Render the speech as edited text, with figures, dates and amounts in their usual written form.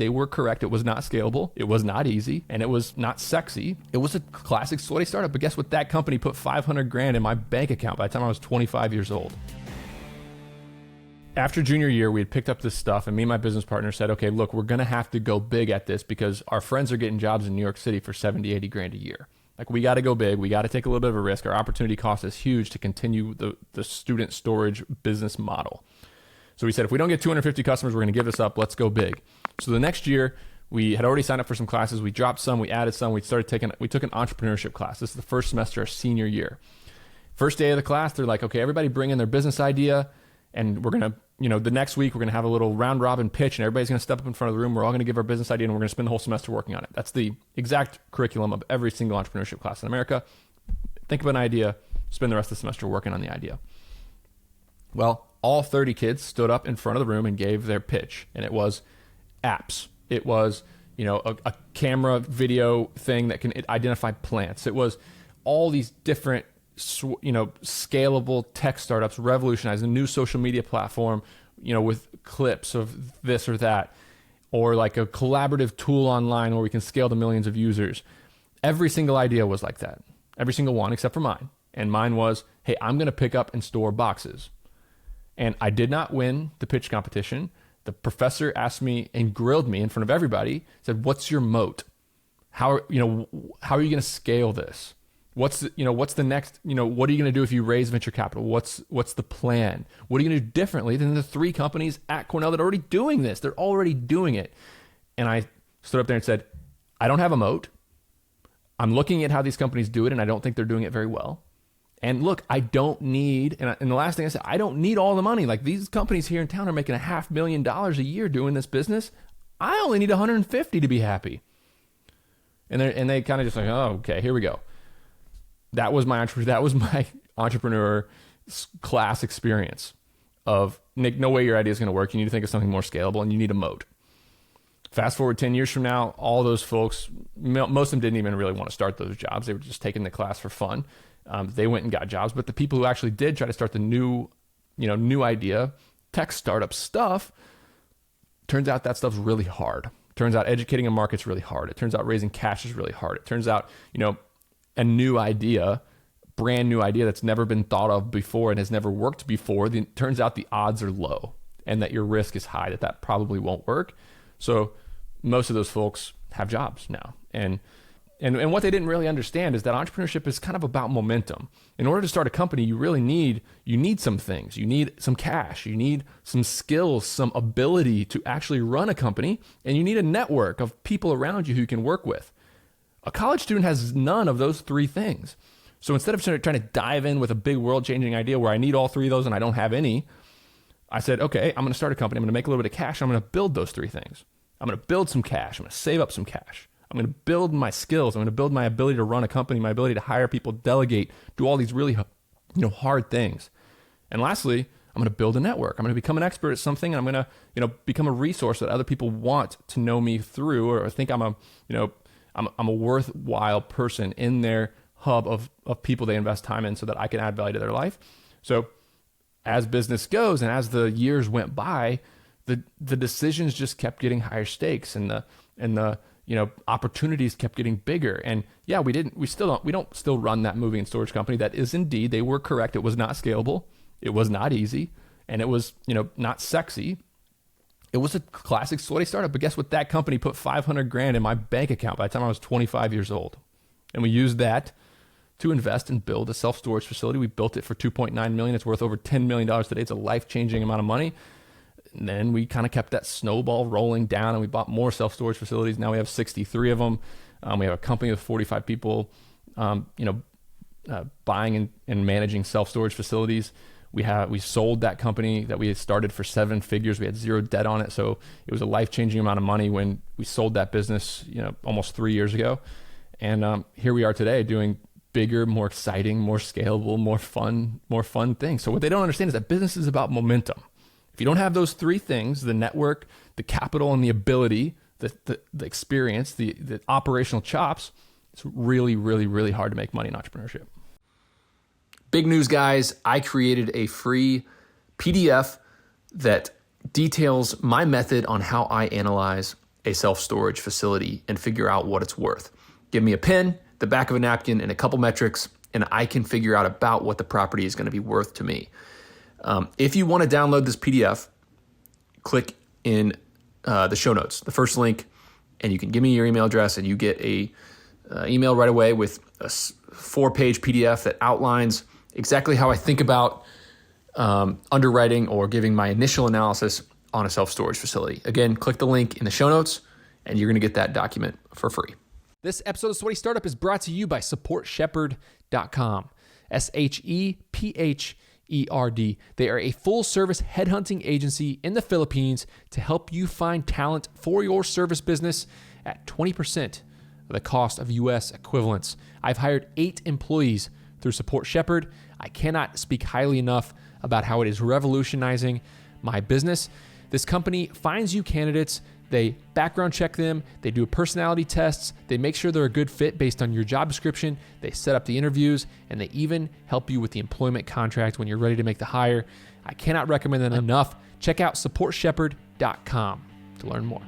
they were correct. It was not scalable. It was not easy. And it was not sexy. It was a classic sweaty startup. But guess what? That company put 500 grand in my bank account by the time I was 25 years old. After junior year, we had picked up this stuff, and me and my business partner said, okay, look, we're going to have to go big at this because our friends are getting jobs in New York City for 70, 80 grand a year. Like, we got to go big. We got to take a little bit of a risk. Our opportunity cost is huge to continue the student storage business model. So we said, if we don't get 250 customers, we're going to give this up. Let's go big. So the next year, we had already signed up for some classes. We dropped some. We added some. We took an entrepreneurship class. This is the first semester, our senior year. First day of the class, they're like, okay, everybody bring in their business idea. And we're going to, the next week, we're going to have a little round robin pitch, and everybody's going to step up in front of the room. We're all going to give our business idea, and we're going to spend the whole semester working on it. That's the exact curriculum of every single entrepreneurship class in America. Think of an idea, spend the rest of the semester working on the idea. Well, all 30 kids stood up in front of the room and gave their pitch, and it was apps. It was, a camera video thing that can identify plants. It was all these different scalable tech startups revolutionize a new social media platform, with clips of this or that, or like a collaborative tool online where we can scale to millions of users. Every single idea was like that. Every single one except for mine. And mine was, hey, I'm going to pick up and store boxes. And I did not win the pitch competition. The professor asked me and grilled me in front of everybody, said, what's your moat? How are you going to scale this? What's the next, what are you going to do if you raise venture capital? What's the plan? What are you going to do differently than the 3 companies at Cornell that are already doing this? They're already doing it. And I stood up there and said, I don't have a moat. I'm looking at how these companies do it, and I don't think they're doing it very well. And look, I don't need, and the last thing I said, I don't need all the money. Like, these companies here in town are making $500,000 a year doing this business. I only need 150 to be happy. And they kind of just like, oh, okay, here we go. That was my entrepreneur class experience of, Nick, no way your idea is going to work. You need to think of something more scalable, and you need a moat. Fast forward 10 years from now, all those folks, most of them didn't even really want to start those jobs. They were just taking the class for fun. They went and got jobs. But the people who actually did try to start the new idea, tech startup stuff, turns out that stuff's really hard. Turns out educating a market's really hard. It turns out raising cash is really hard. It turns out, a new idea, brand new idea that's never been thought of before and has never worked before, turns out the odds are low and that your risk is high, that probably won't work. So most of those folks have jobs now. And what they didn't really understand is that entrepreneurship is kind of about momentum. In order to start a company, you really need some things. You need some cash. You need some skills, some ability to actually run a company, and you need a network of people around you who you can work with. A college student has none of those 3 things. So instead of trying to dive in with a big world-changing idea where I need all 3 of those and I don't have any, I said, okay, I'm going to start a company. I'm going to make a little bit of cash. I'm going to build those 3 things. I'm going to build some cash. I'm going to save up some cash. I'm going to build my skills. I'm going to build my ability to run a company, my ability to hire people, delegate, do all these really hard things. And lastly, I'm going to build a network. I'm going to become an expert at something, and I'm going to become a resource that other people want to know me through, or think I'm a worthwhile person in their hub of people they invest time in so that I can add value to their life. So as business goes and as the years went by, the decisions just kept getting higher stakes, and the opportunities kept getting bigger. And yeah, we don't still run that moving and storage company. That is indeed, they were correct. It was not scalable. It was not easy. And it was, not sexy. It was a classic sweaty startup, but guess what? That company put 500 grand in my bank account by the time I was 25 years old. And we used that to invest and build a self-storage facility. We built it for $2.9 million. It's worth over $10 million today. It's a life-changing amount of money. And then we kind of kept that snowball rolling down, and we bought more self-storage facilities. Now we have 63 of them. We have a company with 45 people, buying and managing self-storage facilities. We sold that company that we had started for 7 figures. We had 0 debt on it. So it was a life-changing amount of money when we sold that business, almost 3 years ago. And here we are today doing bigger, more exciting, more scalable, more fun things. So what they don't understand is that business is about momentum. If you don't have those 3 things, the network, the capital, and the ability, the experience, the operational chops, it's really, really, really hard to make money in entrepreneurship. Big news, guys. I created a free PDF that details my method on how I analyze a self-storage facility and figure out what it's worth. Give me a pen, the back of a napkin, and a couple metrics, and I can figure out about what the property is going to be worth to me. If you want to download this PDF, click in the show notes, the first link, and you can give me your email address, and you get a email right away with a 4-page PDF that outlines exactly how I think about underwriting or giving my initial analysis on a self-storage facility. Again, click the link in the show notes, and you're going to get that document for free. This episode of Sweaty Startup is brought to you by SupportShepherd.com. SHEPHERD. They are a full-service headhunting agency in the Philippines to help you find talent for your service business at 20% of the cost of U.S. equivalents. I've hired 8 employees through Support Shepherd. I cannot speak highly enough about how it is revolutionizing my business. This company finds you candidates. They background check them. They do personality tests. They make sure they're a good fit based on your job description. They set up the interviews, and they even help you with the employment contract when you're ready to make the hire. I cannot recommend them enough. Check out SupportShepherd.com to learn more.